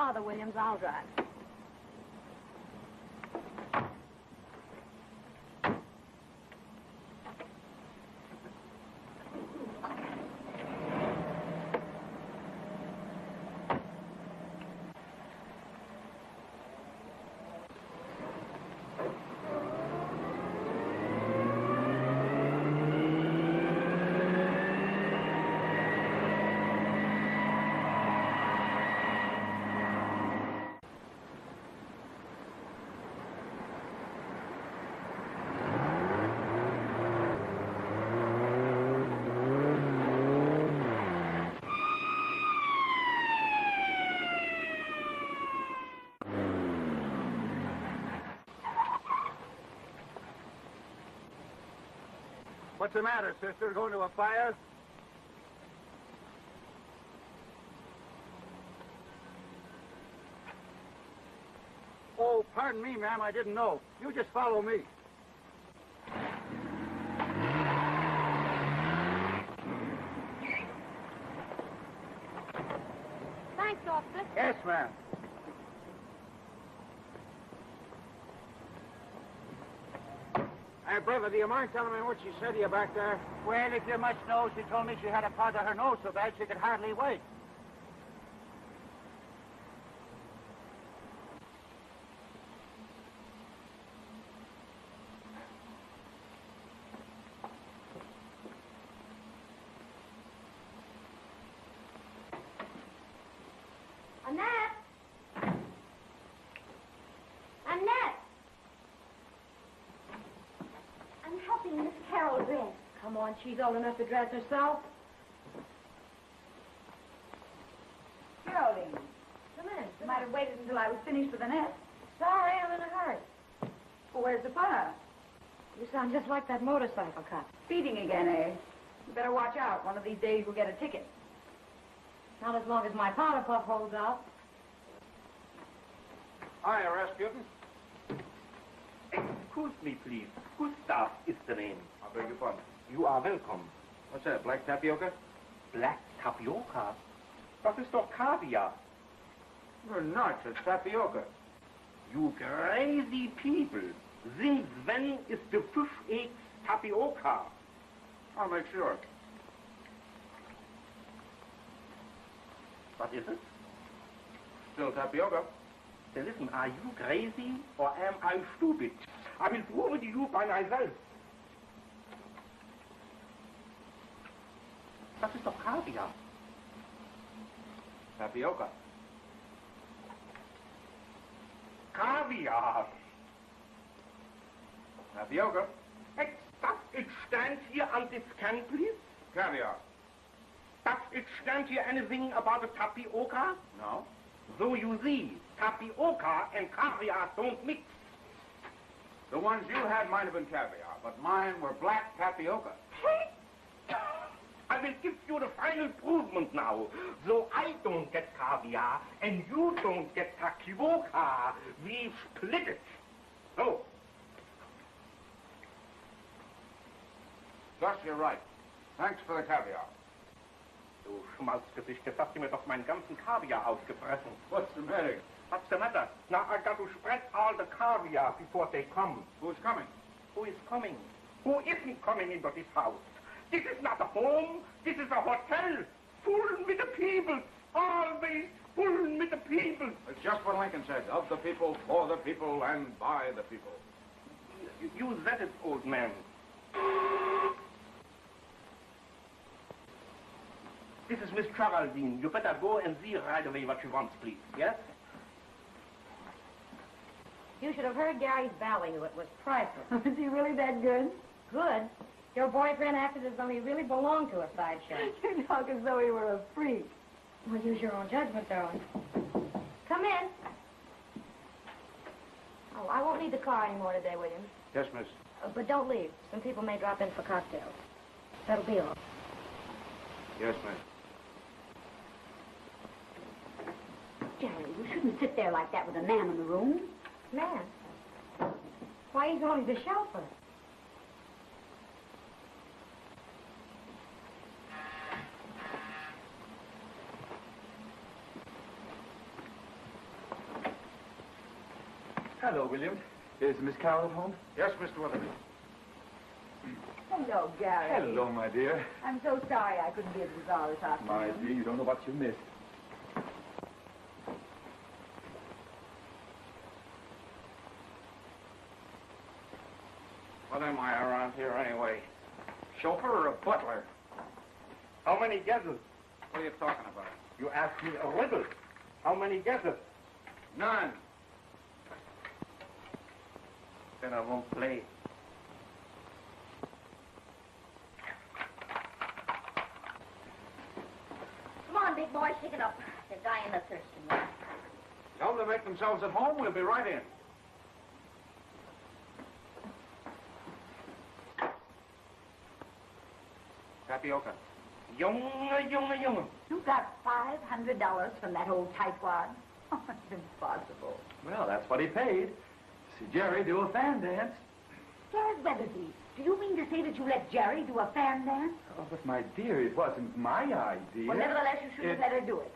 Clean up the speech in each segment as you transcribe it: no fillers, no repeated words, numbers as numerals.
bother, Williams. I'll drive. What's the matter, sister? Going to a fire? Oh, pardon me, ma'am. I didn't know. You just follow me. Thanks, officer. Yes, ma'am. Hey, brother, do you mind telling me what she said to you back there? Well, if you must know, she told me she had a part of her nose so bad she could hardly wait. Annette! Annette! I'm helping Miss Carol dress. Come on, she's old enough to dress herself. Geraldine, come in. You might have waited until I was finished with Annette. Sorry, I'm in a hurry. Well, where's the fire? You sound just like that motorcycle cop. Speeding again, eh? You better watch out. One of these days you'll get a ticket. Not as long as my powder puff holds out. Hiya, Rasputin. Excuse me, please. Gustav is the name. I beg your pardon. You are welcome. What's that, black tapioca? Black tapioca? Das ist doch Kaviar. You're nuts. It's tapioca. You crazy people. Since when is the fish eggs tapioca? I'll make sure. What is it? Still tapioca. Then listen, are you crazy or am I stupid? I will prove it to you by myself. Das ist doch Kaviar. Tapioca. Kaviar. Tapioca. Does it stand here on this can, please? Caviar. Does it stand here anything about the tapioca? No. So you see, tapioca and caviar don't mix. The ones you had might have been caviar, but mine were black tapioca. I will give you the final provement now. So I don't get caviar and you don't get tapioca. We split it. So. Gus, you're right. Thanks for the caviar. Du Schmalzgesicht, jetzt hast du mir doch meinen ganzen Kaviar ausgefressen. What's the matter? What's the matter? Now I got to spread all the caviar before they come. Who's coming? Who is coming? Who isn't coming into this house? This is not a home. This is a hotel. Full with the people. Always full with the people. It's just what Lincoln said. Of the people, for the people, and by the people. You said it, old man. This is Miss Geraldine. You better go and see right away what she wants, please. Yes? You should have heard Gary's value. It was priceless. Is he really that good? Good. Your boyfriend acted as though he really belonged to a sideshow. You talk as though he were a freak. Well, use your own judgment, darling. Come in. Oh, I won't need the car anymore today, William. Yes, miss. But don't leave. Some people may drop in for cocktails. That'll be all. Yes, miss. Jerry, you shouldn't sit there like that with a man in the room. Man? Why, he's only the chauffeur. Hello, William. Is Miss Carroll at home? Yes, Mr. Weatherby. Hello, Gary. Hello, my dear. I'm so sorry I couldn't be at the bazaar this afternoon. My dear, you don't know what you missed. What am I around here anyway? Chauffeur or a butler? How many guesses? What are you talking about? You asked me a riddle. How many guesses? None. Then I won't play. Come on, big boy, shake it up. They're dying of thirst in there. Tell them to make themselves at home. We'll be right in. Tapioca. Junge. You got $500 from that old tightwad? Oh, it's impossible. Well, that's what he paid. See Jerry do a fan dance. Jared Weatherby, do you mean to say that you let Jerry do a fan dance? Oh, but my dear, it wasn't my idea. Well, nevertheless, you should have let her do it.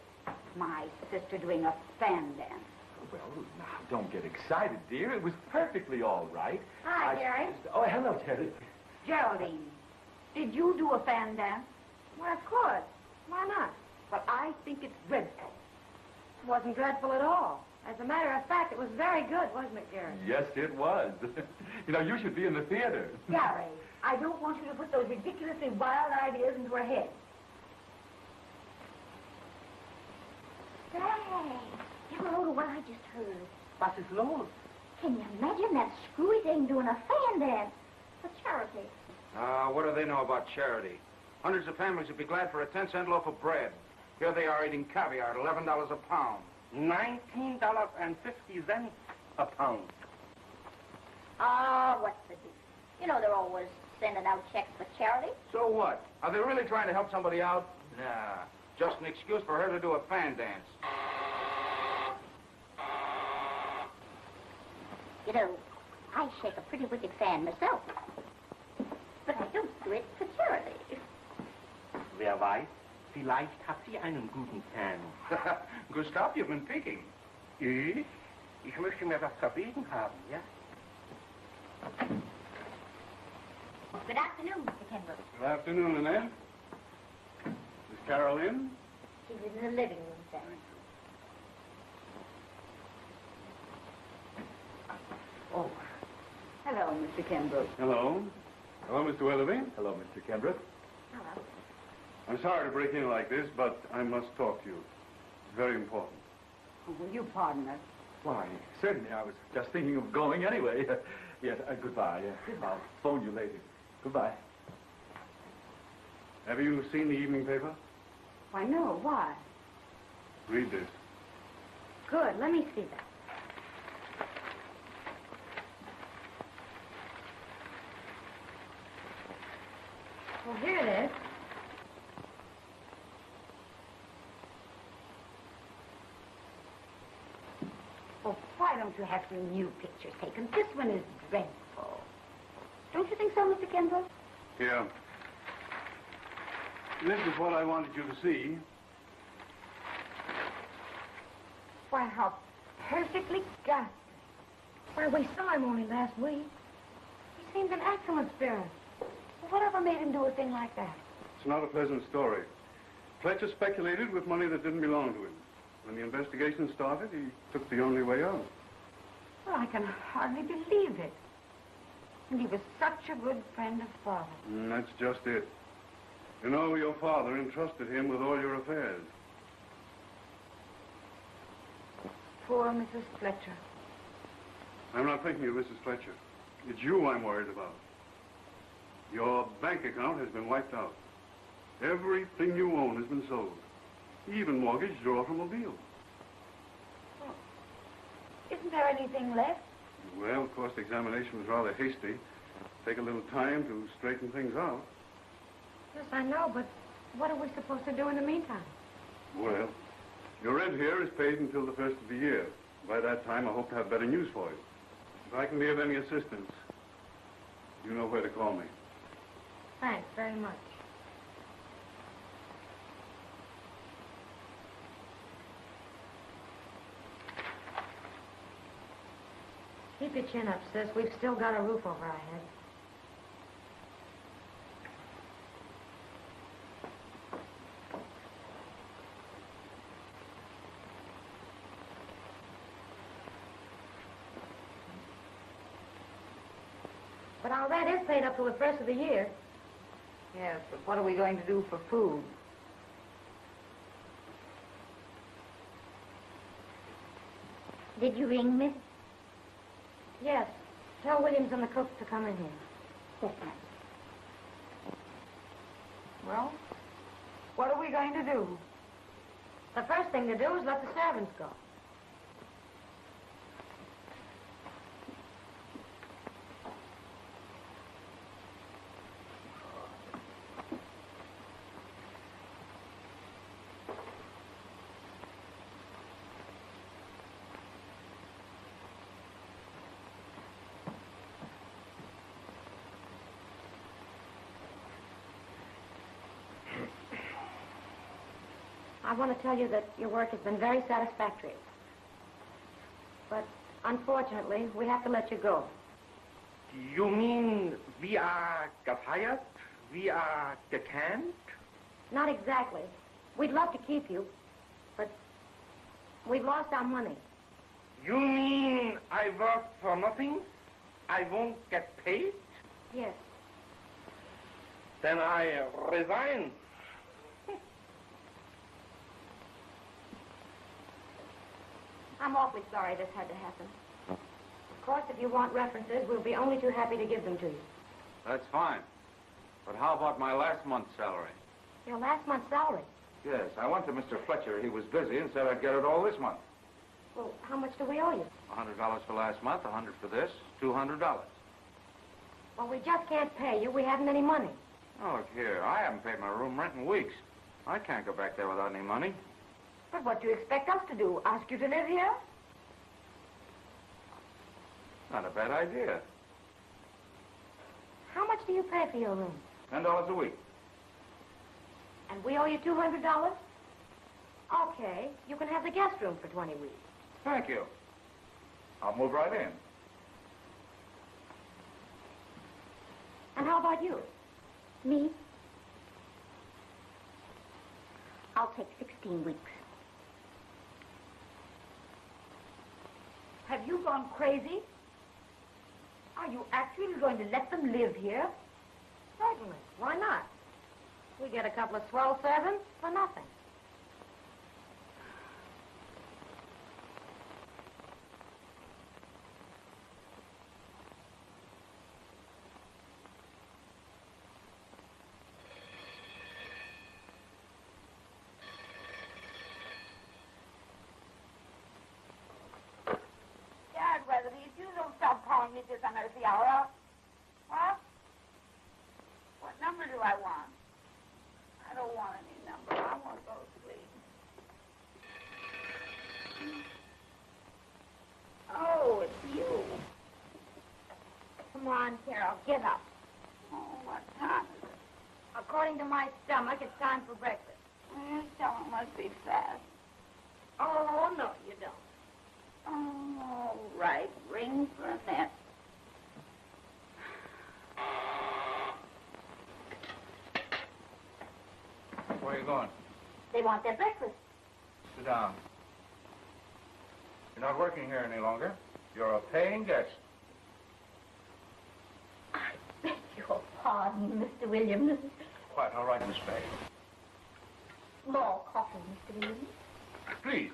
My sister doing a fan dance. Well, now, don't get excited, dear. It was perfectly all right. Hi, Jerry. Oh, hello, Jerry. Geraldine, did you do a fan dance? Why, of course. Why not? Well, I think it's dreadful. It wasn't dreadful at all. As a matter of fact, it was very good, wasn't it, Gary? Yes, it was. You know, you should be in the theater. Gary, I don't want you to put those ridiculously wild ideas into her head. Say, you know what I just heard? Was ist los? Can you imagine that screwy thing doing a fan dance for charity? What do they know about charity? Hundreds of families would be glad for a 10-cent loaf of bread. Here they are eating caviar at $11 a pound. $19.50 a pound. Oh, what's the difference? You know they're always sending out checks for charity. So what? Are they really trying to help somebody out? Nah, just an excuse for her to do a fan dance. You know, I shake a pretty wicked fan myself. But I don't do it for charity. Wer weiß, vielleicht habt ihr einen guten Fan. Gustav, you've been peeking. Ich? Ich möchte mir was verbeten haben, ja? Good afternoon, Mr. Kendall. Good afternoon, Annette. Is Carol in? She's in the living room, sir. Oh. Hello, Mr. Kimbrough. Hello. Hello, Mr. Weatherby. Hello, Mr. Kendrick. Hello. I'm sorry to break in like this, but I must talk to you. It's very important. Oh, will you pardon us? Why, certainly. I was just thinking of going anyway. Yes, goodbye. I'll phone you later. Goodbye. Have you seen the evening paper? Why, no. Why? Read this. Good. Let me see that. Well, here it is. Oh, why don't you have some new pictures taken? This one is dreadful. Don't you think so, Mr. Kendall? Yeah. This is what I wanted you to see. Why, how perfectly ghastly. Why, we saw him only last week. He seems an excellent spirit. Whatever made him do a thing like that? It's not a pleasant story. Fletcher speculated with money that didn't belong to him. When the investigation started, he took the only way out. Well, I can hardly believe it. And he was such a good friend of Father. That's just it. You know, your father entrusted him with all your affairs. Poor Mrs. Fletcher. I'm not thinking of Mrs. Fletcher. It's you I'm worried about. Your bank account has been wiped out. Everything you own has been sold. Even mortgaged your automobile. Well, isn't there anything left? Well, of course, the examination was rather hasty. Take a little time to straighten things out. Yes, I know, but what are we supposed to do in the meantime? Well, your rent here is paid until the first of the year. By that time, I hope to have better news for you. If I can be of any assistance, you know where to call me. Thanks very much. Keep your chin up, sis. We've still got a roof over our heads. But our rent is paid up to the first of the year. Yes, but what are we going to do for food? Did you ring, miss? Yes. Tell Williams and the cooks to come in here. Yes, ma'am. Well, what are we going to do? The first thing to do is let the servants go. I want to tell you that your work has been very satisfactory. But unfortunately, we have to let you go. You mean we are fired? We are canned? Not exactly. We'd love to keep you, but we've lost our money. You mean I work for nothing? I won't get paid? Yes. Then I resign. I'm awfully sorry this had to happen. Of course, if you want references, we'll be only too happy to give them to you. That's fine. But how about my last month's salary? Your last month's salary? Yes, I went to Mr. Fletcher. He was busy and said I'd get it all this month. Well, how much do we owe you? $100 for last month, $100 for this, $200. Well, we just can't pay you. We haven't any money. Oh, look here. I haven't paid my room rent in weeks. I can't go back there without any money. But what do you expect us to do? Ask you to live here? Not a bad idea. How much do you pay for your room? $10 a week. And we owe you $200? Okay, you can have the guest room for 20 weeks. Thank you. I'll move right in. And how about you? Me? I'll take 16 weeks. Have you gone crazy? Are you actually going to let them live here? Certainly. Why not? We get a couple of swell servants for nothing. You don't stop calling me this unearthly hour. What? What number do I want? I don't want any number. I want to go to sleep. Oh, it's you. Come on, Carol, get up. Oh, what time is it? According to my stomach, it's time for breakfast. Your stomach must be fast. Oh, no, you don't. Oh, all right. Ring for a net. Where are you going? They want their breakfast. Sit down. You're not working here any longer. You're a paying guest. I beg your pardon, Mr. Williams. Quite all right, Miss Fay. More coffee, Mr. Williams. Please.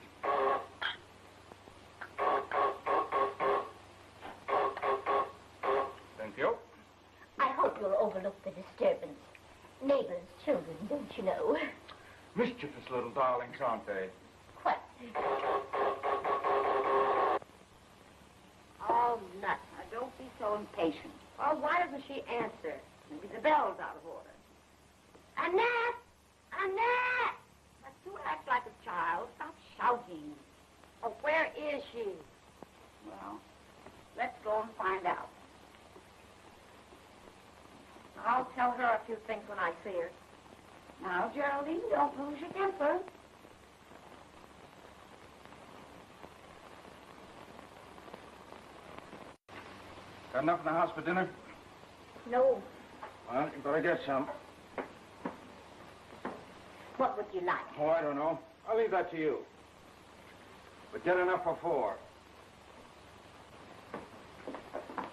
Thank you. I hope you'll overlook the disturbance. Neighbors' children, don't you know? Mischievous little darlings, aren't they? Quite. Oh, nuts. Now, don't be so impatient. Well, why doesn't she answer? Maybe the bell's out of order. Annette! Annette! But you act like a child. Stop shouting. Oh, where is she? Well, let's go and find out. I'll tell her a few things when I see her. Now, Geraldine, don't lose your temper. Got enough in the house for dinner? No. Well, you better get some. What would you like? Oh, I don't know. I'll leave that to you. But get enough for 4.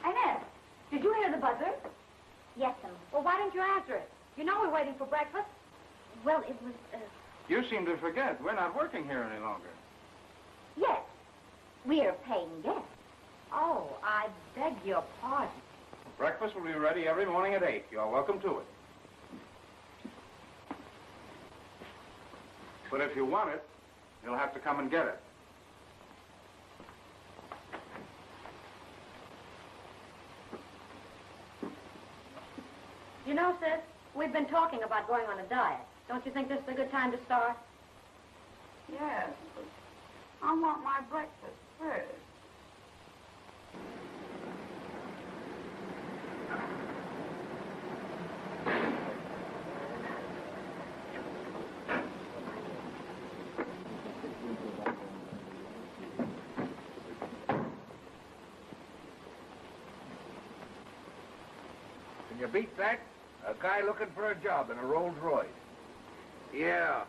Annette, did you hear the buzzer? Yes, ma'am. Well, why didn't you answer it? You know we're waiting for breakfast. Well, it was, You seem to forget. We're not working here any longer. yes. We're paying guests. Oh, I beg your pardon. Breakfast will be ready every morning at 8. You're welcome to it. But if you want it, you'll have to come and get it. You know, sis, we've been talking about going on a diet. Don't you think this is a good time to start? Yes, but I want my breakfast first. Can you beat that? A guy looking for a job in a Rolls Royce. Yeah.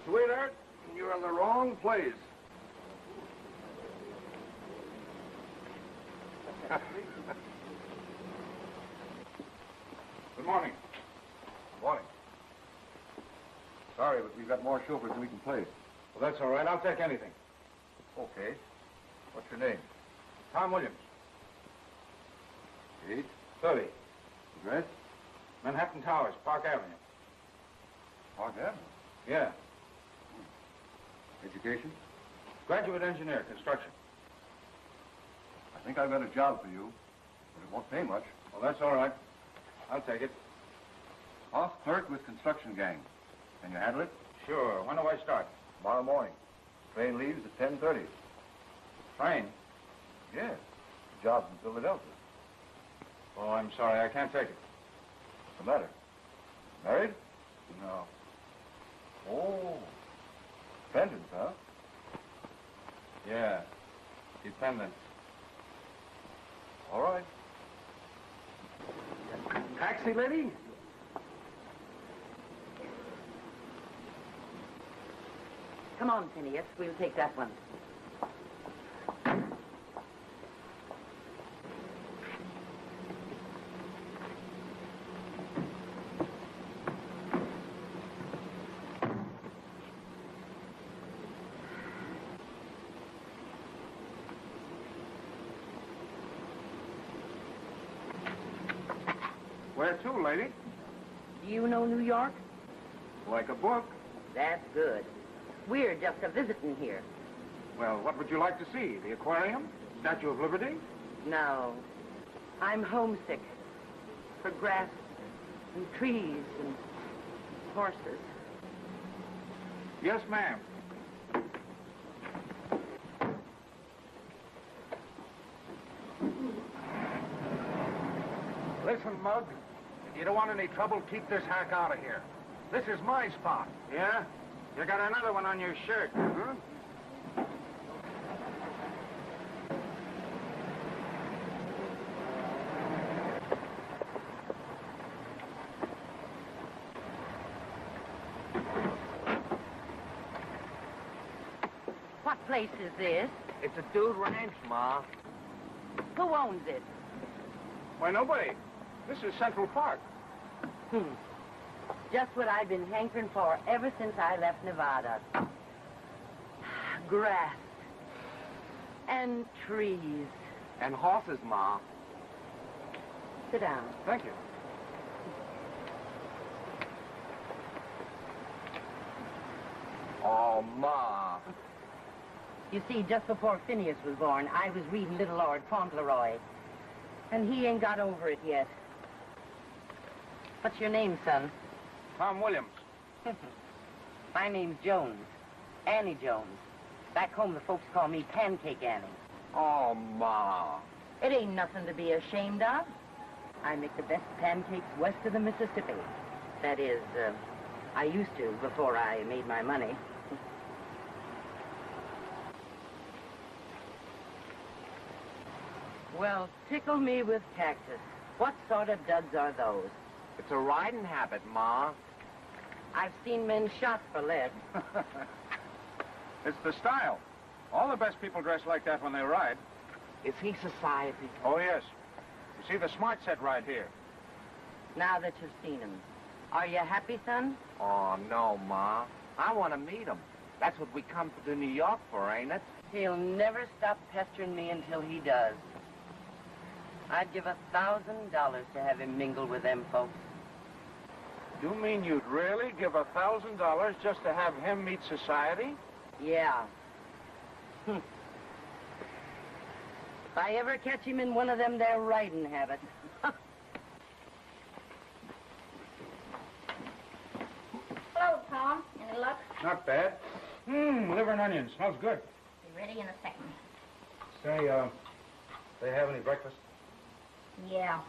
Sweetheart, you're in the wrong place. Good morning. Morning. Sorry, but we've got more chauffeurs than we can place. Well, that's all right. I'll take anything. Okay. What's your name? Tom Williams. Age? 30. Address? Manhattan Towers, Park Avenue. Park Avenue. Yeah. Education? Graduate engineer, construction. I think I've got a job for you, but it won't pay much. Well, that's all right. I'll take it. House clerk with construction gang. Can you handle it? Sure. When do I start? Tomorrow morning. Train leaves at 10:30. Train. Yes. The job's in Philadelphia. Oh, I'm sorry. I can't take it. What's the matter? Married? No. Oh. Dependent, huh? Yeah. Dependent. All right. Taxi, lady? Come on, Phineas. We'll take that one. Where to, lady? Do you know New York? Like a book. That's good. We're just a visiting here. Well, what would you like to see? The aquarium? Statue of Liberty? No. I'm homesick. For grass and trees and horses. Yes, ma'am. Listen, Mug. If you don't want any trouble, keep this hack out of here. This is my spot. Yeah? You got another one on your shirt. Huh? What place is this? It's a dude ranch, Ma. Who owns it? Why, nobody. This is Central Park. Just what I've been hankering for ever since I left Nevada. Grass. And trees. And horses, Ma. Sit down. Thank you. Oh, Ma. You see, just before Phineas was born, I was reading Little Lord Fauntleroy. And he ain't got over it yet. What's your name, son? Tom Williams. My name's Jones. Annie Jones. Back home, the folks call me Pancake Annie. Oh, Ma. It ain't nothing to be ashamed of. I make the best pancakes west of the Mississippi. That is, I used to before I made my money. Well, tickle me with cactus. What sort of duds are those? It's a riding habit, Ma. I've seen men shot for lead. It's the style. All the best people dress like that when they ride. Is he society? Oh, yes. You see the smart set right here. Now that you've seen him, are you happy, son? Oh, no, Ma. I want to meet him. That's what we come to New York for, ain't it? He'll never stop pestering me until he does. I'd give $1,000 to have him mingle with them folks. You mean you'd really give $1,000 just to have him meet society? Yeah. If I ever catch him in one of them there riding habits. Hello, Tom. Any luck? Not bad. Liver and onions. Smells good. Be ready in a second. Say, they have any breakfast? Yeah.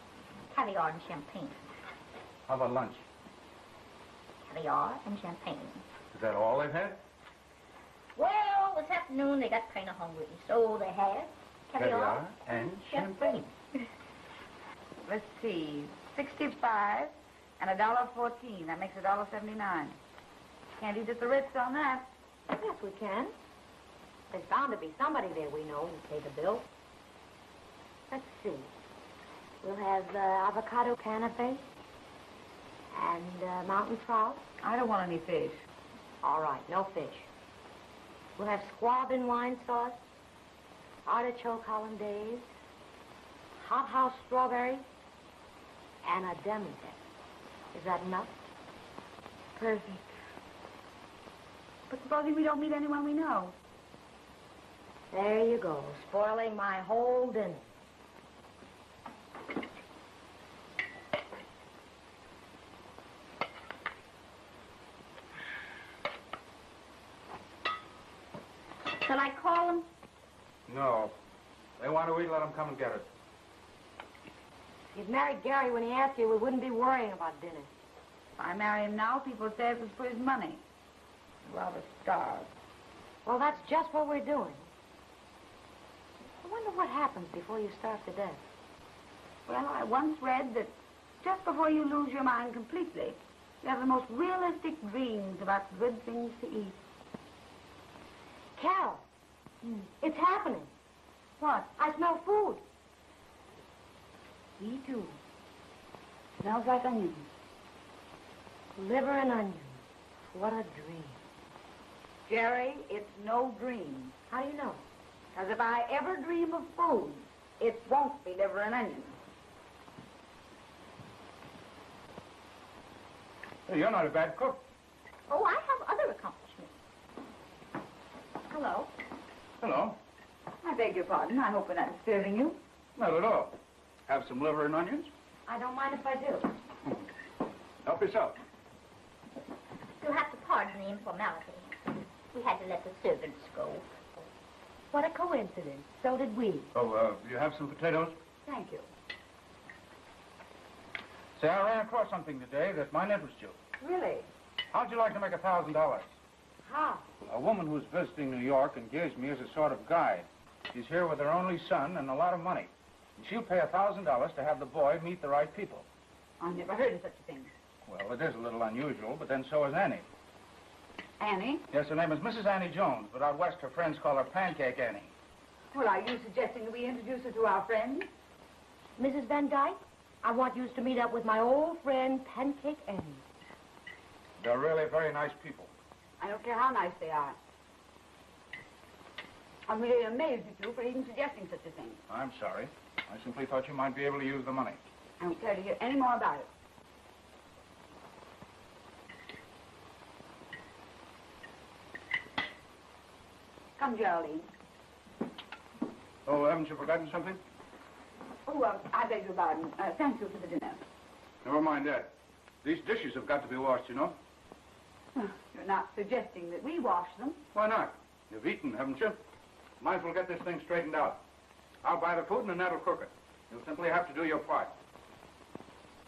Caviar and champagne. How about lunch? Caviar and champagne. Is that all they've had? Well, this afternoon they got kind of hungry, so they had caviar and champagne. Let's see, 65 and $1.14. That makes $1.79. Can't eat at the Ritz on that. Yes, we can. There's bound to be somebody there we know who'll pay the bill. Let's see. We'll have avocado canapé and mountain trout. I don't want any fish. All right, no fish. We'll have squab in wine sauce, artichoke hollandaise, hot house strawberry, and a demi-sec. Is that enough? Perfect. But supposing we don't meet anyone we know? There you go, spoiling my whole dinner. Shall I call them? No. They want to eat, let them come and get it. If you'd married Gary when he asked you, we wouldn't be worrying about dinner. If I marry him now, people say it was for his money. I'd rather starve. Well, that's just what we're doing. I wonder what happens before you starve to death. Well, I once read that just before you lose your mind completely, you have the most realistic dreams about good things to eat. Carol, it's happening. What? I smell food. Me too. Smells like onions. Liver and onions. What a dream. Jerry, it's no dream. How do you know? Because if I ever dream of food, it won't be liver and onions. Hey, you're not a bad cook. Oh, I have other accomplishments. Hello. Hello. I beg your pardon. I hope we're not disturbing you. Not at all. Have some liver and onions? I don't mind if I do. Help yourself. You'll have to pardon the informality. We had to let the servants go. What a coincidence. So did we. Oh, you have some potatoes? Thank you. Say, I ran across something today that might interest you. Really? How'd you like to make $1,000? How? A woman who's visiting New York engaged me as a sort of guide. She's here with her only son and a lot of money. And she'll pay $1,000 to have the boy meet the right people. I never heard of such a thing. Well, it is a little unusual, but then so is Annie. Annie? Yes, her name is Mrs. Annie Jones, but out west her friends call her Pancake Annie. Well, are you suggesting that we introduce her to our friends? Mrs. Van Dyke, I want you to meet up with my old friend, Pancake Annie. They're really very nice people. I don't care how nice they are. I'm really amazed at you for even suggesting such a thing. I'm sorry. I simply thought you might be able to use the money. I don't care to hear any more about it. Come, Geraldine. Oh, haven't you forgotten something? Oh, I beg your pardon. Thank you for the dinner. Never mind that. These dishes have got to be washed, you know. You're not suggesting that we wash them. Why not? You've eaten, haven't you? Might as well get this thing straightened out. I'll buy the food and Annette'll cook it. You'll simply have to do your part.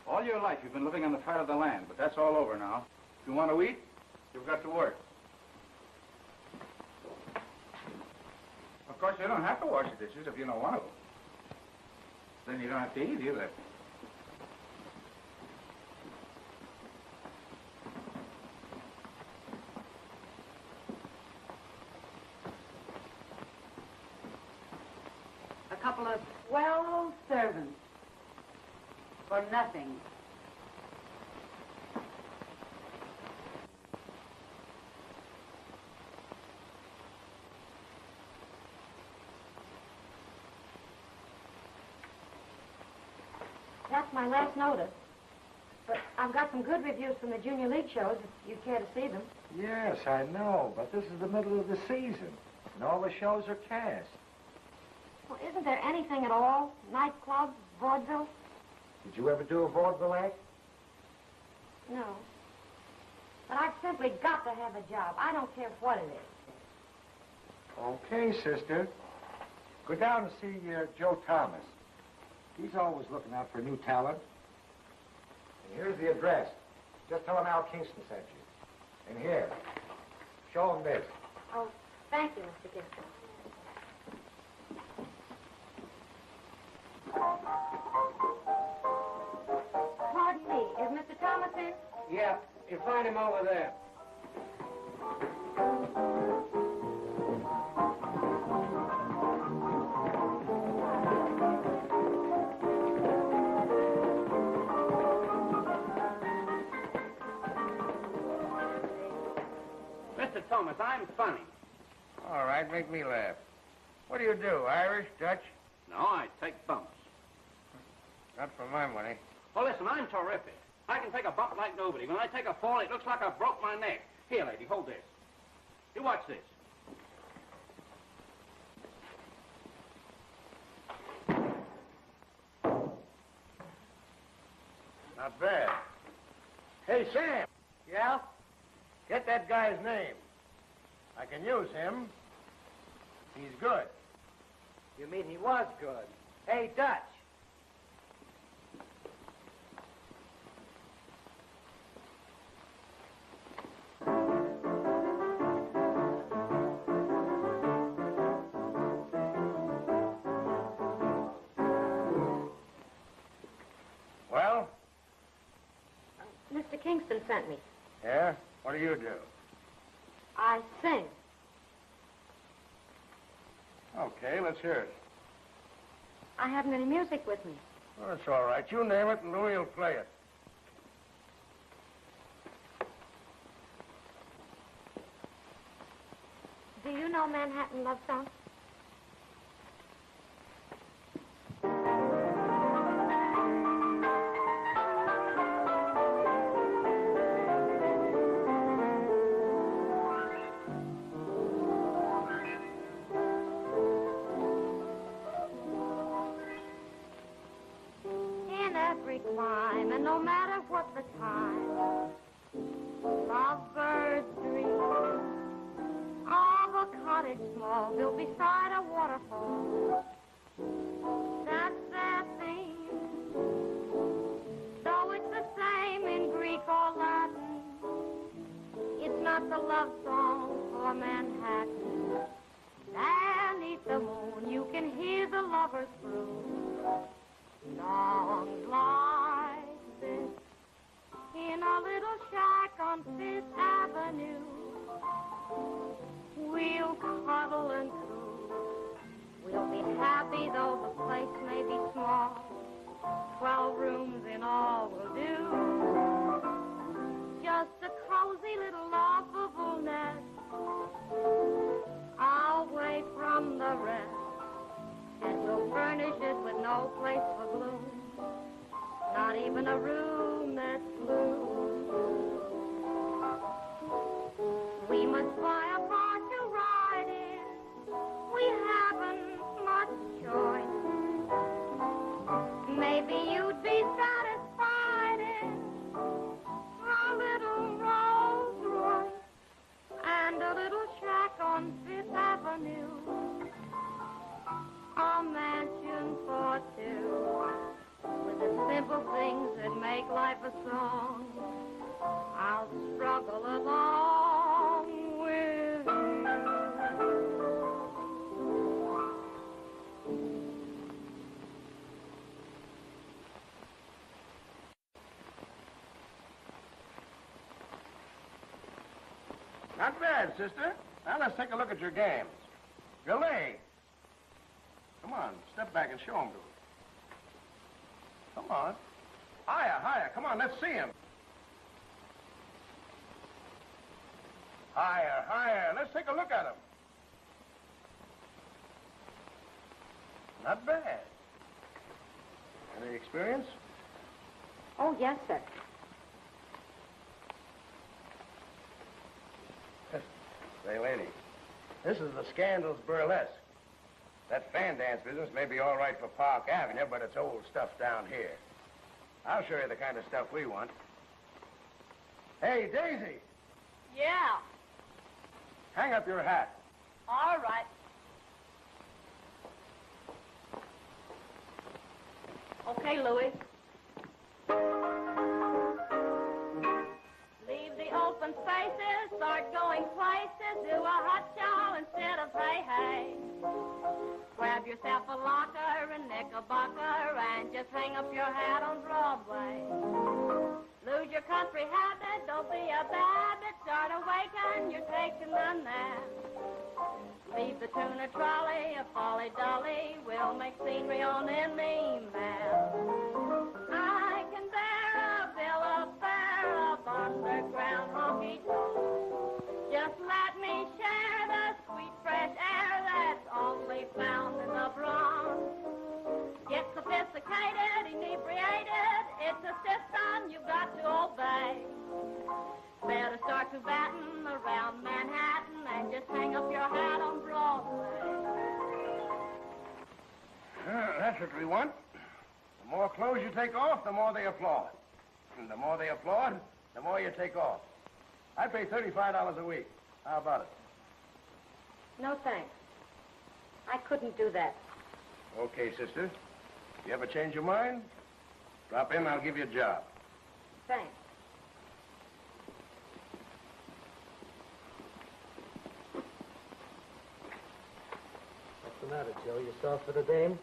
All your life you've been living on the fat of the land, but that's all over now. If you want to eat, you've got to work. Of course, you don't have to wash the dishes if you don't want to. Then you don't have to eat either. A couple of swell servants. For nothing. That's my last notice. But I've got some good reviews from the Junior League shows, if you care to see them. Yes, I know, but this is the middle of the season, and all the shows are cast. Well, isn't there anything at all? Nightclubs, vaudeville? Did you ever do a vaudeville act? No. But I've simply got to have a job. I don't care what it is. Okay, sister. Go down and see Joe Thomas. He's always looking out for new talent. And here's the address. Just tell him Al Kingston sent you. And here, show him this. Oh, thank you, Mr. Kingston. Pardon me, is Mr. Thomas in? Yeah, you find him over there. Mr. Thomas, I'm funny. All right, make me laugh. What do you do, Irish, Dutch? No, I take bumps. Not for my money. Well, listen, I'm terrific. I can take a bump like nobody. When I take a fall, it looks like I broke my neck. Here, lady, hold this. You watch this. Not bad. Hey, Sam. Yeah? Get that guy's name. I can use him. He's good. You mean he was good? Hey, Dutch. Well? Mr. Kingston sent me. Yeah? What do you do? I sing. Okay, let's hear it. I haven't any music with me. Well, that's all right. You name it and Louie will play it. Do you know Manhattan Love Song? Climb, and no matter what the time, lovebirds dream of a cottage small built beside a waterfall. That's their theme, though it's the same in Greek or Latin. It's not the love song for Manhattan. Beneath the moon, you can hear the lovers croon. Songs like this in a little shack on Fifth Avenue. We'll cuddle and coo. We'll be happy though the place may be small. 12 rooms in all will do. Just a cozy little lovable nest away from the rest. And we'll furnish it with no place for gloom, not even a room that's blue. We must buy a car to ride in. We haven't much choice. Maybe you'd be satisfied in a little Rolls Royce and a little shack on Fifth Avenue. A mansion for two, with the simple things that make life a song. I'll struggle along with you. Not bad, sister. Now let's take a look at your games. Your leg. Come on, step back and show him to us. Come on. Higher, higher. Come on, let's see him. Higher, higher. Let's take a look at him. Not bad. Any experience? Oh, yes, sir. Say, lady, this is the Scandals Burlesque. That fan dance business may be all right for Park Avenue, but it's old stuff down here. I'll show you the kind of stuff we want. Hey, Daisy. Yeah. Hang up your hat. All right. Okay, Louis. Leave the open spaces, start going places, do a hot show instead of hey. Grab yourself a locker and knickerbocker and just hang up your hat on Broadway. Lose your country habit, don't be a babbit, start awaken, you're taking a nap. Leave the tuna trolley, a folly dolly, we'll make scenery on any map. I can bear a bill of fare up underground honky-tonk. Just let me share the sweet fresh air that's only found in the Bronx. Get sophisticated, inebriated, it's a system you've got to obey. Better start to batten around Manhattan and just hang up your hat on Broadway. That's what we want. The more clothes you take off, the more they applaud. And the more they applaud, the more you take off. I pay $35 a week. How about it? No, thanks. I couldn't do that. Okay, sister. If you ever change your mind, drop in, I'll give you a job. Thanks. What's the matter, Joe? You soft for the dame?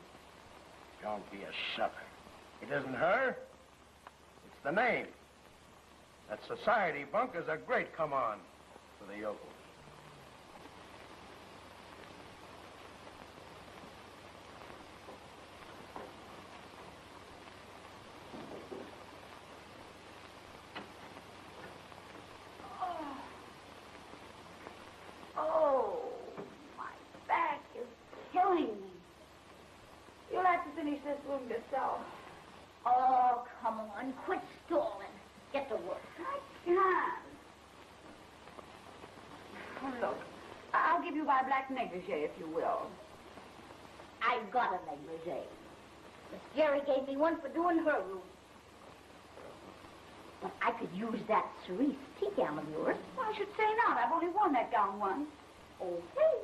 Don't be a sucker. It isn't her. It's the name. That society bunk is a great come-on for the yokels. Oh, my back is killing me. You'll have to finish this room yourself. Oh, come on. Quit stalling. Get to work. I can't. Oh, look, I'll give you my black negligee, if you will. I got a negligee. Miss Jerry gave me one for doing her room. But I could use that cerise tea gown of yours. Well, I should say not. I've only worn that gown once. Okay.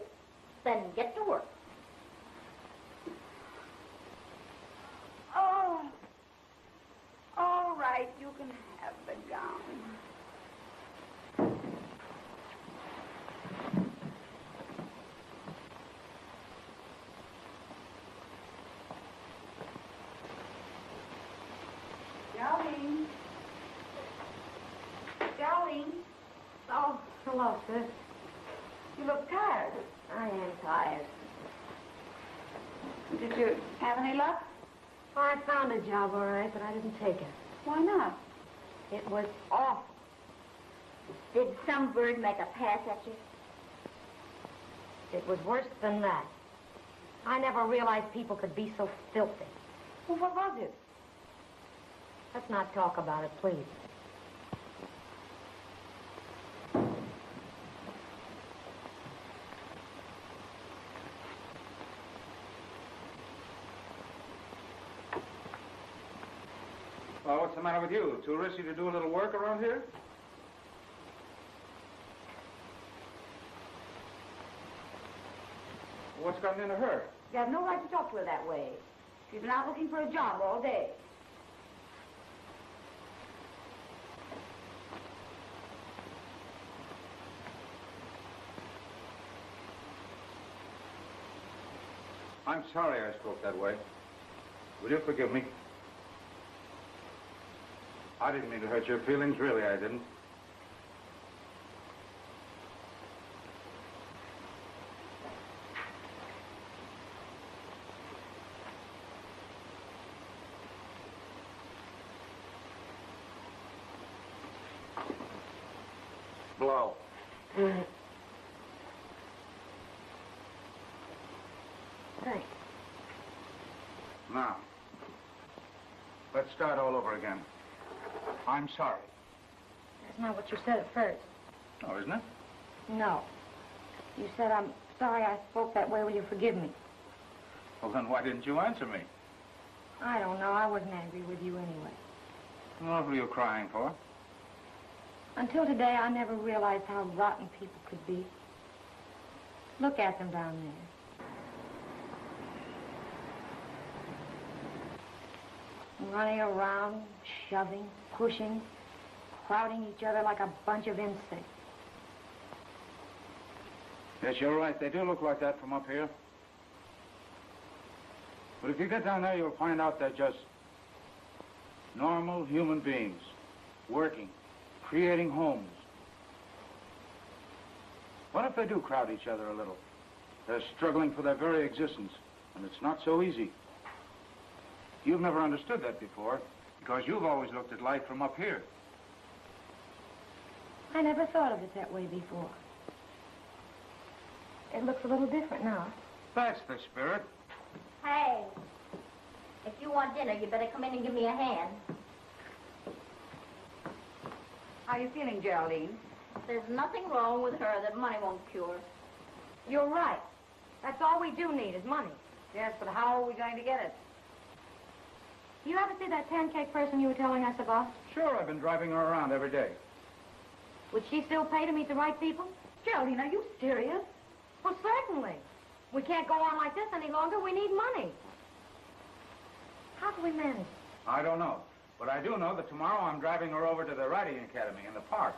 Then get to work. Oh. All right, you can have the gown. Darling. Darling. Oh, hello, sis. You look tired. I am tired. Did you have any luck? Oh, I found a job, all right, but I didn't take it. Why not? It was awful. Did some bird make a pass at you? It was worse than that. I never realized people could be so filthy. Well, what was it? Let's not talk about it, please. Well, what's the matter with you? Too risky to do a little work around here? What's gotten into her? You have no right to talk to her that way. She's been out looking for a job all day. I'm sorry I spoke that way. Will you forgive me? I didn't mean to hurt your feelings, really, I didn't. below. Thanks. Now, let's start all over again. I'm sorry. That's not what you said at first. Oh, isn't it? No. You said, I'm sorry I spoke that way. Will you forgive me? Well, then why didn't you answer me? I don't know. I wasn't angry with you anyway. What were you crying for? Until today, I never realized how rotten people could be. Look at them down there. Running around, shoving, pushing, crowding each other like a bunch of insects. Yes, you're right. They do look like that from up here. But if you get down there, you'll find out they're just normal human beings, working, creating homes. What if they do crowd each other a little? They're struggling for their very existence, and it's not so easy. You've never understood that before, because you've always looked at life from up here. I never thought of it that way before. It looks a little different now. That's the spirit. Hey, if you want dinner, you better come in and give me a hand. How are you feeling, Geraldine? There's nothing wrong with her that money won't cure. You're right. That's all we do need is money. Yes, but how are we going to get it? You ever see that pancake person you were telling us about? Sure, I've been driving her around every day. Would she still pay to meet the right people? Geraldine, are you serious? Well, certainly. We can't go on like this any longer. We need money. How do we manage? I don't know. But I do know that tomorrow I'm driving her over to the Riding Academy in the park.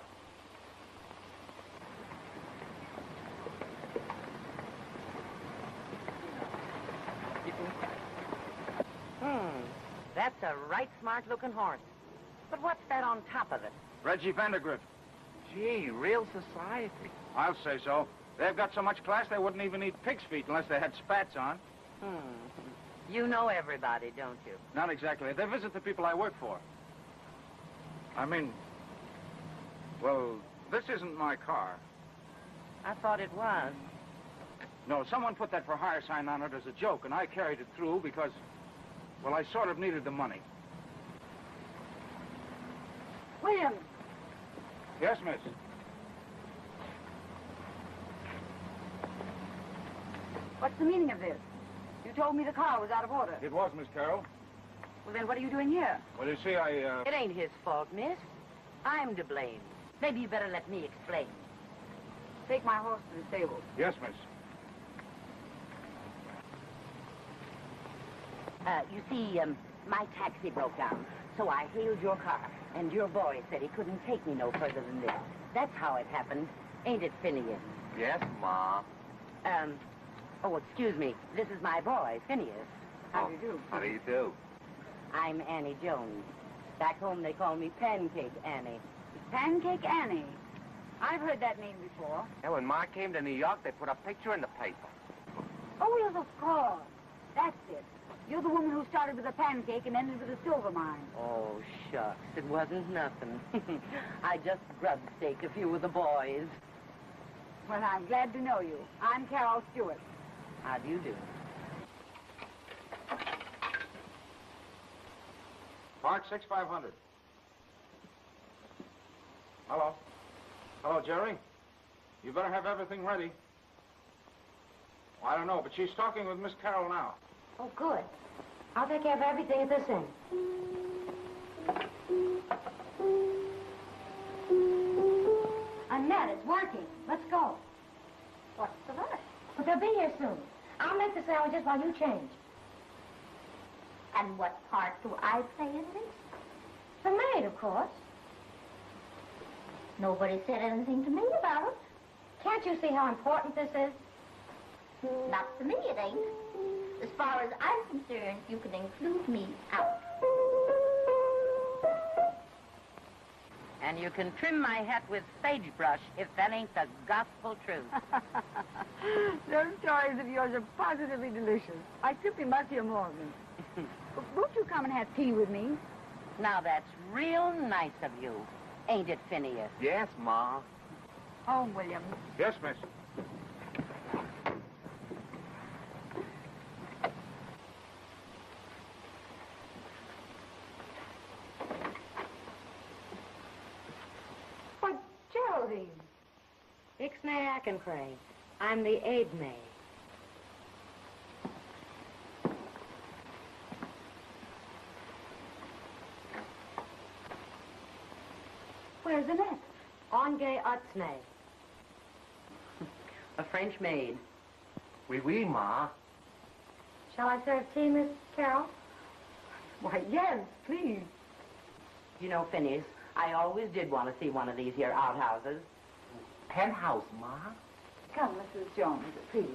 That's a right smart-looking horse. But what's that on top of it? Reggie Vandergrift. Gee, real society. I'll say so. They've got so much class they wouldn't even eat pig's feet unless they had spats on. You know everybody, don't you? Not exactly. They visit the people I work for. I mean, well, this isn't my car. I thought it was. No, someone put that for hire sign on it as a joke, and I carried it through because, well, I sort of needed the money. William! Yes, miss. What's the meaning of this? You told me the car was out of order. It was, Miss Carroll. Well, then what are you doing here? Well, you see, It ain't his fault, miss. I'm to blame. Maybe you better let me explain. Take my horse to the stable. Yes, miss. You see, my taxi broke down, so I hailed your car, and your boy said he couldn't take me no further than this. That's how it happened, ain't it, Phineas? Yes, Ma. Oh, excuse me. This is my boy, Phineas. How do you do? How do you do? I'm Annie Jones. Back home, they call me Pancake Annie. Pancake Annie. I've heard that name before. And when Ma came to New York, they put a picture in the paper. Oh, yes, of course. That's it. You're the woman who started with a pancake and ended with a silver mine. Oh, shucks. It wasn't nothing. I just grub staked a few of the boys. Well, I'm glad to know you. I'm Carol Stewart. How do you do? Park 6500. Hello. Hello, Jerry. You better have everything ready. Well, I don't know, but she's talking with Miss Carroll now. Oh, good. I'll take care of everything at this end. Annette, it's working. Let's go. What's the rush? But they'll be here soon. I'll make the sandwiches while you change. And what part do I play in this? The maid, of course. Nobody said anything to me about it. Can't you see how important this is? Not to me, it ain't. As far as I'm concerned, you can include me out. And you can trim my hat with sagebrush if that ain't the gospel truth. Those stories of yours are positively delicious. I simply must hear more of them. Won't you come and have tea with me? Now, that's real nice of you, ain't it, Phineas? Yes, Ma. Home, Williams. Yes, miss. Why, Geraldine. Ixnay Ackenscray. I'm the aide maid. Where's Annette? Onge Utsnay. A French maid. Oui, Ma. Shall I serve tea, Miss Carroll? Why, yes, please. You know, Phineas, I always did want to see one of these here outhouses. Penthouse, Ma. Come, Mrs. Jones, please.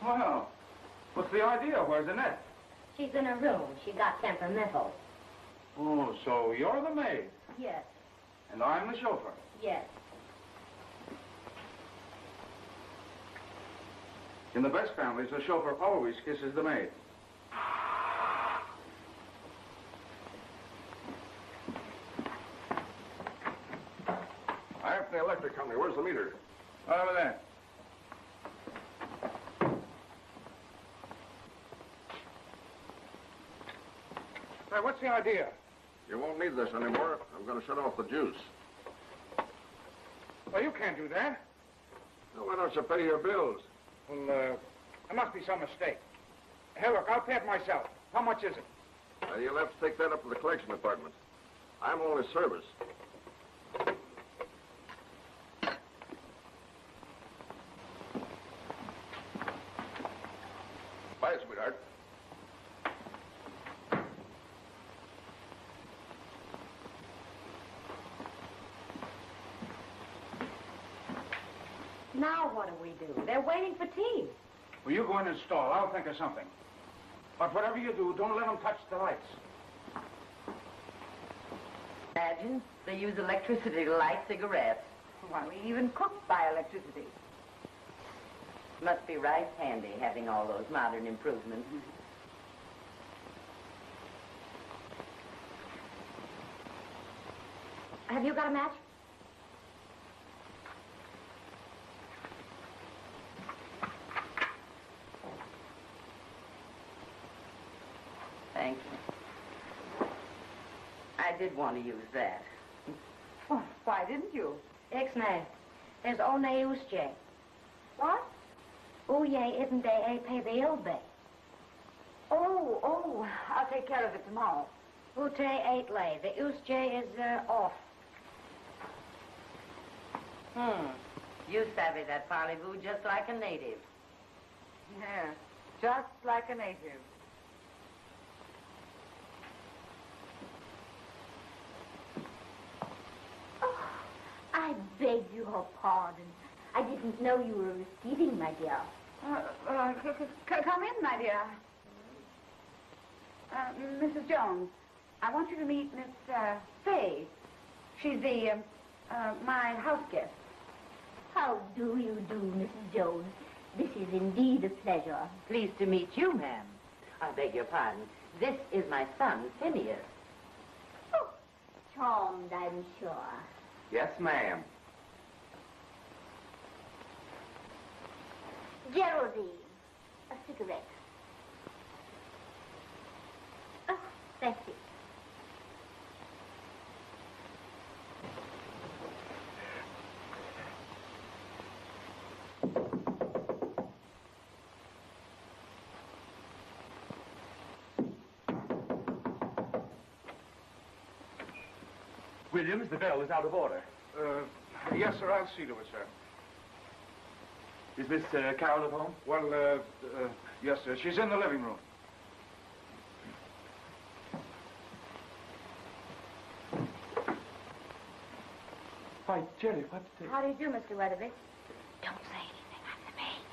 Well, what's the idea? Where's Annette? She's in her room. She got temperamental. Oh, so you're the maid, Yes, and I'm the chauffeur. yes. In the best families, the chauffeur always kisses the maid. I'm from the electric company. Where's the meter? Over there. Hey, what's the idea? You won't need this anymore. I'm going to shut off the juice. Well, you can't do that. Now, why don't you pay your bills? Well, there must be some mistake. Hey, look, I'll pay it myself. How much is it? You'll have to take that up to the collection department. I'm only service. Bye, sweetheart. Now what do we do? They're waiting for tea. Well, you go in and stall. I'll think of something. But whatever you do, don't let them touch the lights. Imagine they use electricity to light cigarettes. Why, we even cook by electricity. Must be right handy having all those modern improvements. Have you got a match? Thank you. I did want to use that. Well, why didn't you? Ixnay. There's one Usje. What? Uye isn't they a pay the ilbe. Oh, I'll take care of it tomorrow. Ute 8 lay. The Usje is off. You savvy that parlez-vous just like a native. Yeah, just like a native. I beg your pardon. I didn't know you were receiving, my dear. Come in, my dear. Mrs. Jones, I want you to meet Miss Fay. She's my house guest. How do you do, Mrs. Jones? This is indeed a pleasure. Pleased to meet you, ma'am. I beg your pardon. This is my son, Phineas. Oh, charmed, I'm sure. Yes, ma'am. Geraldine, a cigarette. Oh, that's it. Williams, the bell is out of order. Yes, sir, I'll see to it, sir. Is Miss Carroll at home? Well, yes, sir. She's in the living room. Why, Jerry, what... How do you do, Mr. Weatherby? Don't say anything. I'm the maid.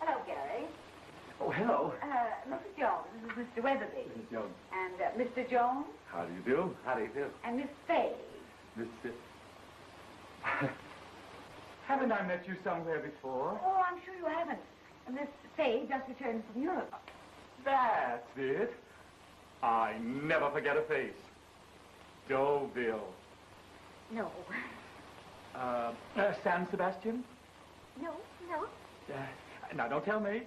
Hello, Gary. Oh, hello. Mrs. Jones. This is Mr. Weatherby. Mrs. Jones. And Mr. Jones. How do you do? How do you do? And Miss Fay. Miss... Haven't I met you somewhere before? Oh, I'm sure you haven't. Miss Fay just returned from Europe. That's it. I never forget a face. Deauville. No. San Sebastian? No, no. Now, don't tell me.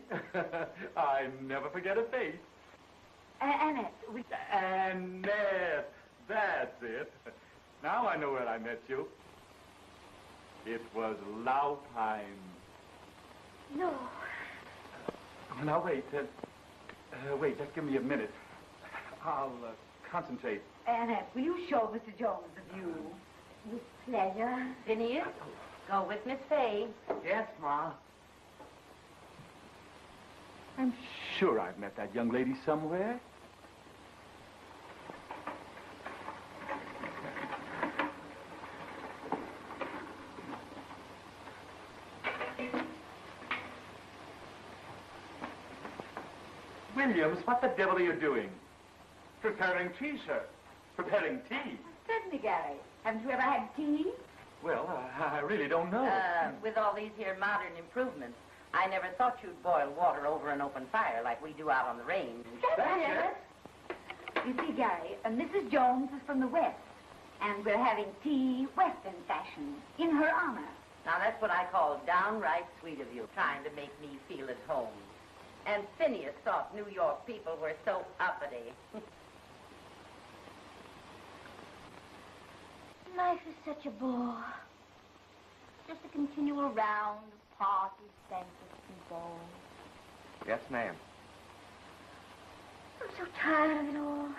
I never forget a face. Annette. Annette. That's it. Now I know where I met you. It was Laupheim. No. Now, wait. Wait, just give me a minute. I'll concentrate. Annette, will you show Mr. Jones the view? With pleasure. Phineas, go with Miss Fay. Yes, Ma. I'm sure I've met that young lady somewhere. Williams, what the devil are you doing? Preparing tea, sir. Preparing tea? Certainly, Gary. Haven't you ever had tea? Well, I really don't know. With all these here modern improvements, I never thought you'd boil water over an open fire like we do out on the range. That's it. You see, Gary, Mrs. Jones is from the West, and we're having tea Western fashion in her honor. Now, that's what I call downright sweet of you, trying to make me feel at home. And Phineas thought New York people were so uppity. Life is such a bore. Just a continual round of parties, banquets, and balls. Yes, ma'am. I'm so tired of it all.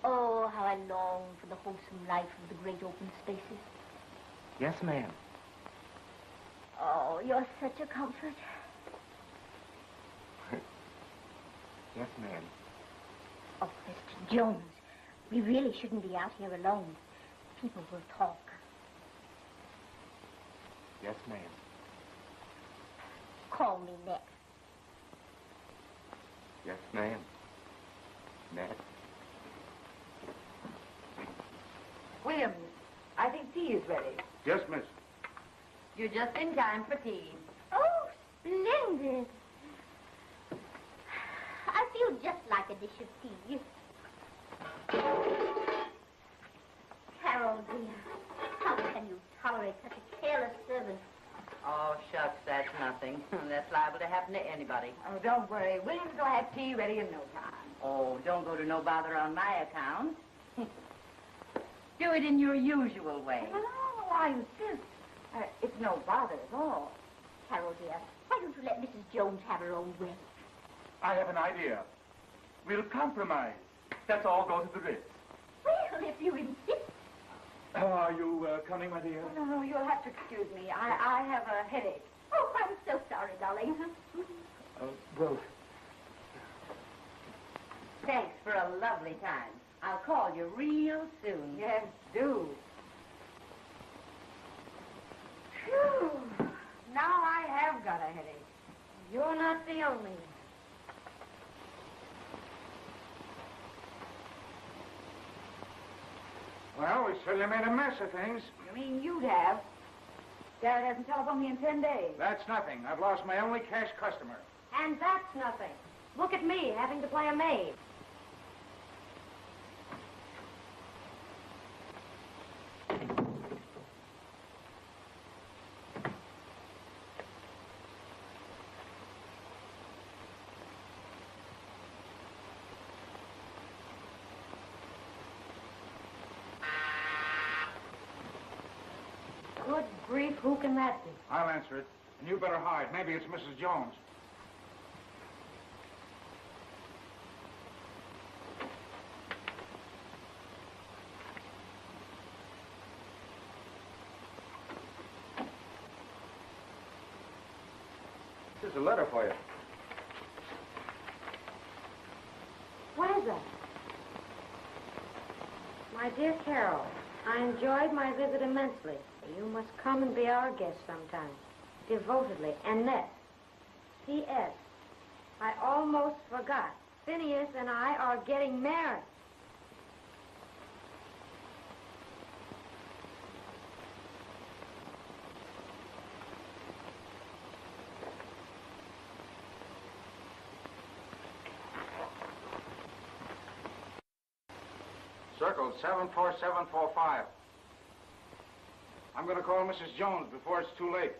Oh, how I long for the wholesome life of the great open spaces. Yes, ma'am. Oh, you're such a comfort. Yes, ma'am. Oh, Mr. Jones, we really shouldn't be out here alone. People will talk. Yes, ma'am. Call me next. Yes, ma'am. Nat. Williams, I think tea is ready. Yes, miss. You're just in time for tea. Oh, splendid. I feel just like a dish of tea. Carol, dear, how can you tolerate such a careless servant? Oh, shucks, that's nothing. That's liable to happen to anybody. Oh, don't worry. Williams will have tea ready in no time. Oh, don't go to no bother on my account. Do it in your usual way. No, I insist. It's no bother at all. Carol, dear, why don't you let Mrs. Jones have her own way? I have an idea. We'll compromise. Let's all go to the Ritz. Well, if you insist. Are you coming, my dear? Oh, no, you'll have to excuse me. I have a headache. Oh, I'm so sorry, darling. Well... Thanks for a lovely time. I'll call you real soon. Yes, do. Phew. Now I have got a headache. You're not the only one. Well, we certainly made a mess of things. You mean you'd have? Garrett hasn't telephoned me in 10 days. That's nothing. I've lost my only cash customer. And that's nothing. Look at me, having to play a maid. Good grief, who can that be? I'll answer it. And you better hide. Maybe it's Mrs. Jones. Here's a letter for you. What is that? My dear Carol, I enjoyed my visit immensely. You must come and be our guest sometime. Devotedly, Annette. P.S. I almost forgot. Phineas and I are getting married. Circle 74745. I'm going to call Mrs. Jones before it's too late.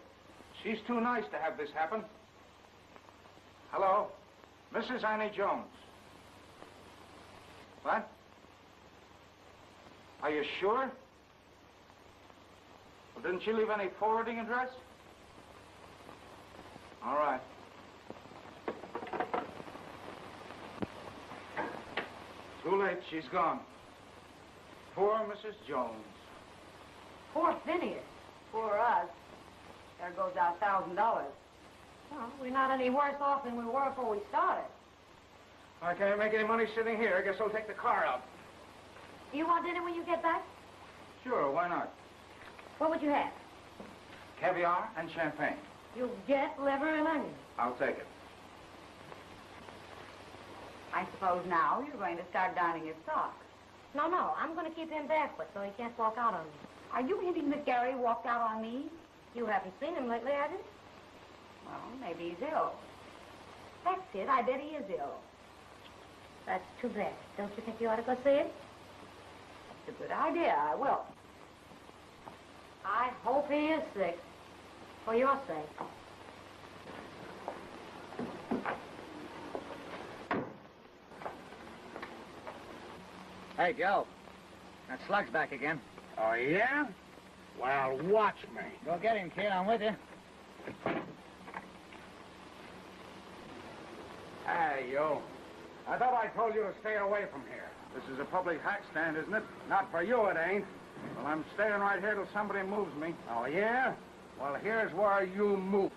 She's too nice to have this happen. Hello? Mrs. Annie Jones. What? Are you sure? Well, didn't she leave any forwarding address? All right. Too late. She's gone. Poor Mrs. Jones. Poor Phineas. Poor us. There goes our $1,000. Well, we're not any worse off than we were before we started. I can't make any money sitting here. I guess I'll take the car out. Do you want dinner when you get back? Sure, why not? What would you have? Caviar and champagne. You get liver and onions. I'll take it. I suppose now you're going to start donning his socks. No, I'm going to keep him barefoot so he can't walk out on me. Are you hinting that Gary walked out on me? You haven't seen him lately, have you? Well, maybe he's ill. That's it. I bet he is ill. That's too bad. Don't you think you ought to go see it? It's a good idea. I will. I hope he is sick. For your sake. Hey, Joe. That slug's back again. Oh, yeah? Well, watch me. Go get him, kid. I'm with you. Hey, you. I thought I told you to stay away from here. This is a public hack stand, isn't it? Not for you, it ain't. Well, I'm staying right here till somebody moves me. Oh, yeah? Well, here's where you move.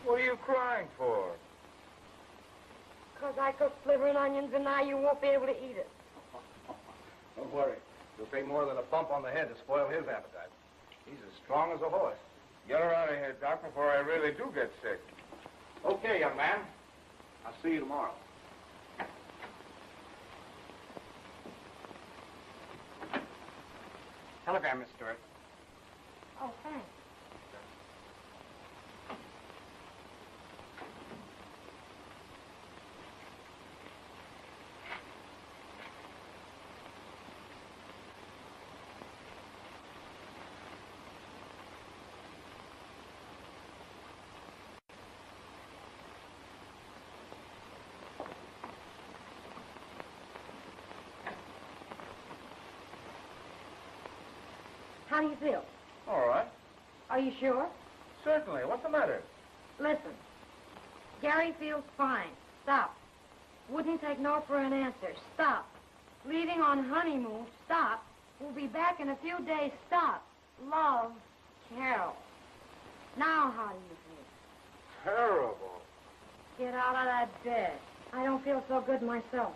What are you crying for? Because I cooked liver and onions and now you won't be able to eat it. Don't worry. It'll take more than a bump on the head to spoil his appetite. He's as strong as a horse. Get her out of here, Doc, before I really do get sick. Okay, young man. I'll see you tomorrow. Telegram, Miss Stewart. Oh, thanks. How do you feel? All right. Are you sure? Certainly. What's the matter? Listen. Gary feels fine. Stop. Wouldn't take no for an answer. Stop. Leaving on honeymoon. Stop. We'll be back in a few days. Stop. Love, Carol. Now how do you feel? Terrible. Get out of that bed. I don't feel so good myself.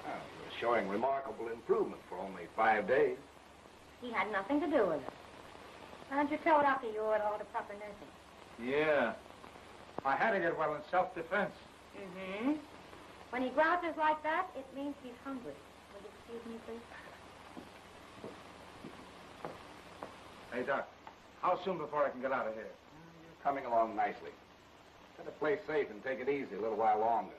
Well, you're showing remarkable improvement for only 5 days. He had nothing to do with it. Why don't you tell Doctor you owe it all to proper nursing? Yeah. I had to get well in self-defense. Mm-hmm. When he grouches like that, it means he's hungry. Will you excuse me, please? Hey, Doc, how soon before I can get out of here? You're coming along nicely. Better play safe and take it easy a little while longer.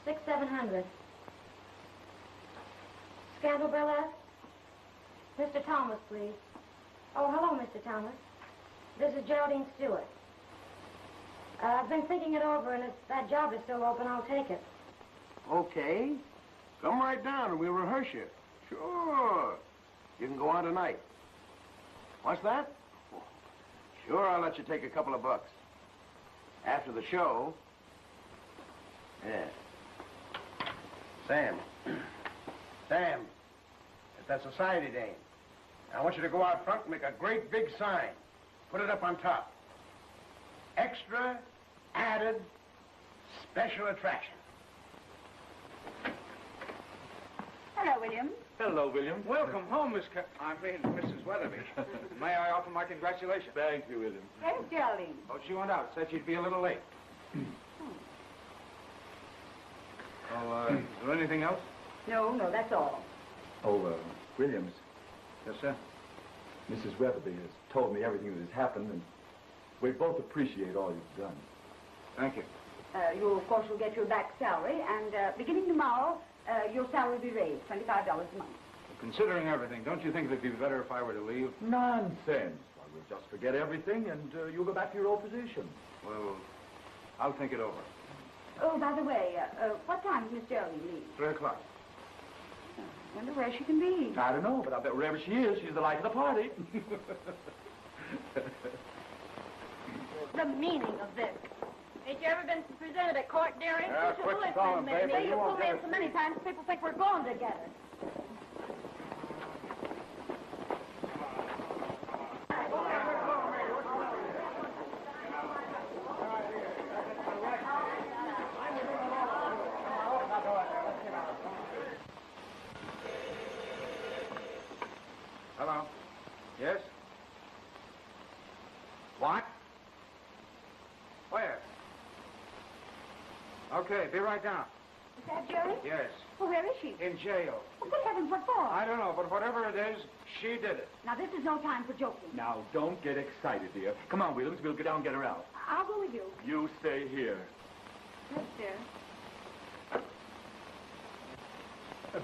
700. Scandal burlesque? Mr. Thomas, please. Oh, hello, Mr. Thomas. This is Geraldine Stewart. I've been thinking it over, and if that job is still open, I'll take it. Okay. Come right down and we'll rehearse you. Sure. You can go on tonight. What's that? Sure, I'll let you take a couple of bucks. After the show. Yeah. Sam. Sam. It's that society dame. I want you to go out front and make a great big sign. Put it up on top. Extra, added, special attraction. Hello, William. Hello, William. Welcome home, Mrs. Weatherby. May I offer my congratulations? Thank you, William. Where's Geraldine? Oh, she went out. Said she'd be a little late. Is there anything else? No, that's all. Oh, Williams, Yes, sir. Mrs. Weatherby has told me everything that has happened, and we both appreciate all you've done. Thank you. You, of course, will get your back salary, and beginning tomorrow, your salary will be raised, $25 a month. Well, considering everything, don't you think it'd be better if I were to leave? Nonsense. Why, we'll just forget everything, and you'll go back to your old position. Well, I'll think it over. Oh, by the way, what time does Miss Geraldine leave? 3 o'clock. I wonder where she can be. I don't know, but I bet wherever she is, she's the life of the party. The meaning of this. Ain't you ever been presented at court, dearie? Yeah, quit stalling, baby. You pull me in so many times, people think we're going together. Hello. Yes? What? Where? Okay, be right down. Is that Jerry? Yes. Well, where is she? In jail. Well, good heavens, what for? I don't know, but whatever it is, she did it. Now, this is no time for joking. Now, don't get excited, dear. Come on, Williams, we'll get down and get her out. I'll go with you. You stay here. Yes, dear.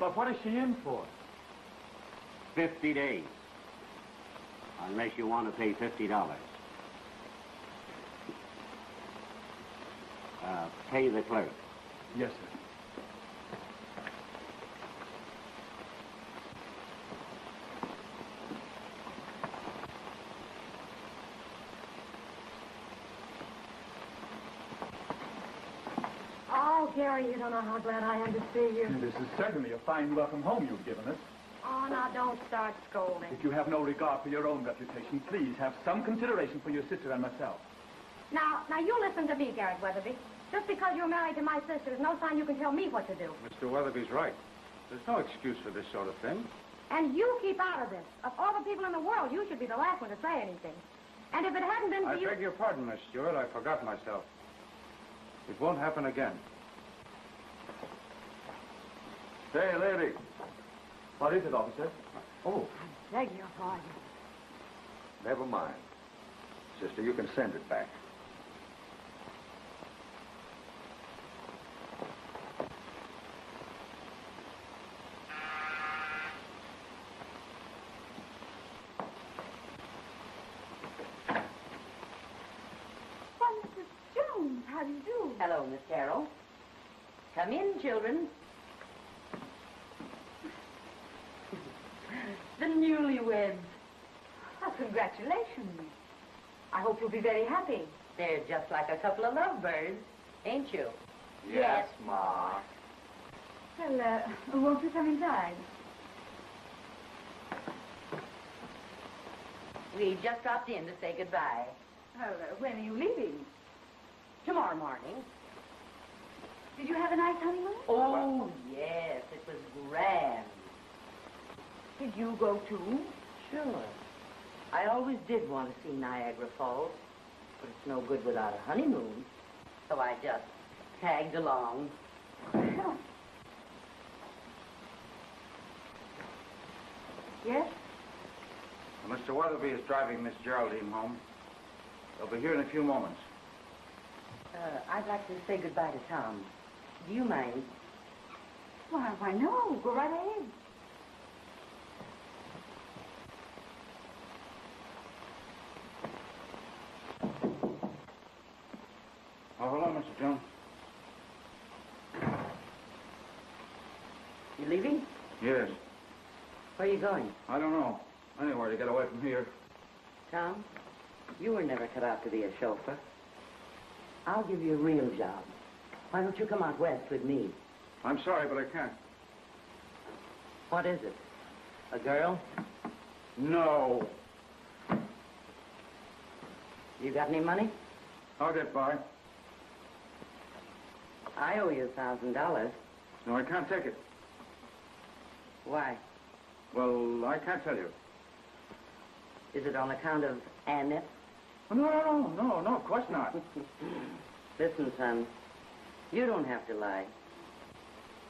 But what is she in for? 50 days. Unless you want to pay $50. Pay the clerk. Yes, sir. Oh, Gary, you don't know how glad I am to see you. This is certainly a fine welcome home you've given us. Oh, now, don't start scolding. If you have no regard for your own reputation, please have some consideration for your sister and myself. Now, you listen to me, Garrett Weatherby. Just because you're married to my sister is no sign you can tell me what to do. Mr. Weatherby's right. There's no excuse for this sort of thing. And you keep out of this. Of all the people in the world, you should be the last one to say anything. And if it hadn't been for I you... beg your pardon, Miss Stewart. I forgot myself. It won't happen again. Hey, lady. What is it, officer? Oh, I beg your pardon. never mind. Sister, you can send it back. Well, Mrs. Jones, how do you do? Hello, Miss Carroll. Come in, children. The newlyweds. Oh, congratulations. I hope you'll be very happy. They're just like a couple of lovebirds, ain't you? Yes, Ma. Well, won't you come inside? We just dropped in to say goodbye. Well, when are you leaving? Tomorrow morning. Did you have a nice honeymoon? Oh, yes, it was grand. Did you go too? Sure. I always did want to see Niagara Falls, but it's no good without a honeymoon. So I just tagged along. Yes? Well, Mr. Weatherby is driving Miss Geraldine home. They'll be here in a few moments. I'd like to say goodbye to Tom. Do you mind? Why, no. Go right ahead. Oh, hello, Mr. Jones. You leaving? Yes. Where are you going? I don't know. Anywhere to get away from here. Tom, you were never cut out to be a chauffeur. I'll give you a real job. Why don't you come out west with me? I'm sorry, but I can't. What is it? A girl? No. You got any money? I'll get by. I owe you $1,000. No, I can't take it. Why? Well, I can't tell you. Is it on account of Annette? No, of course not. Listen, son, you don't have to lie.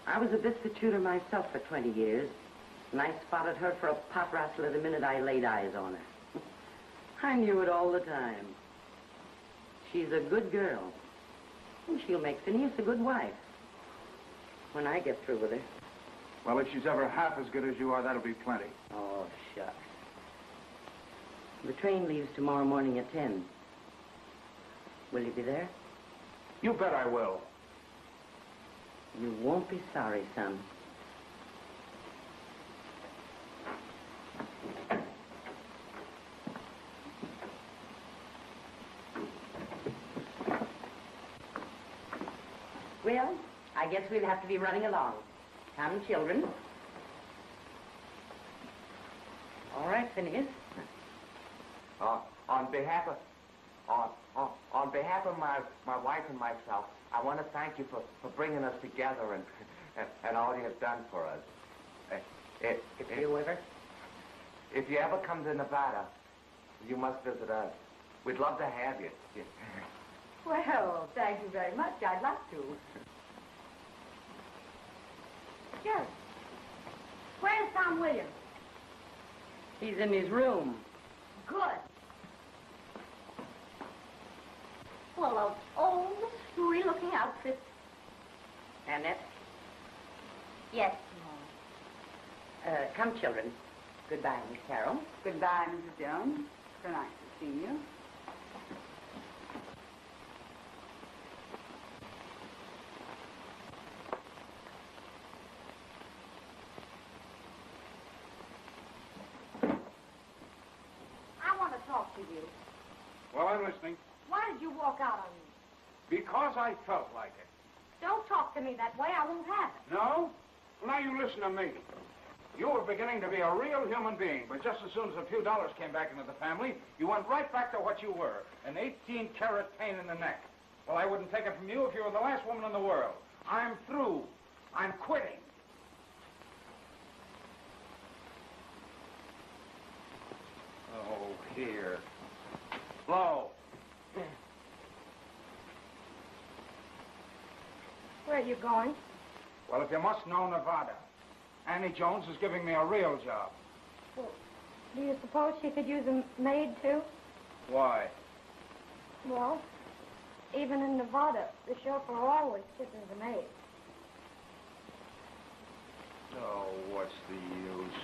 I was a biscuit shooter myself for 20 years, and I spotted her for a pot rattler the minute I laid eyes on her. I knew it all the time. She's a good girl, and she'll make Phineas a good wife when I get through with her. Well, if she's ever half as good as you are, that'll be plenty. Oh, shucks. The train leaves tomorrow morning at 10. Will you be there? You bet I will. You won't be sorry, son. Well, I guess we'll have to be running along. Come, children. All right, Phineas. On behalf of my wife and myself, I want to thank you for bringing us together and all you have done for us. If you ever come to Nevada, you must visit us. We'd love to have you. Well, thank you very much. I'd like to. Sure. Where's Tom Williams? He's in his room. Good. Full of old, screwy-looking outfits. Annette? Yes, Come, children. Goodbye, Miss Carroll. Goodbye, Mrs. Jones. So nice to see you. I want to talk to you. Well, I'm listening. Why did you walk out on me? Because I felt like it. Don't talk to me that way. I won't have it. No? Well, now you listen to me. You were beginning to be a real human being, but just as soon as a few dollars came back into the family, you went right back to what you were, an 18-carat pain in the neck. Well, I wouldn't take it from you if you were the last woman in the world. I'm through. I'm quitting. Oh, here. Blow. Where are you going? Well, if you must know Nevada, Annie Jones is giving me a real job. Well, do you suppose she could use a maid, too? Why? Well, even in Nevada, the chauffeur always kisses the maid. Oh, what's the use?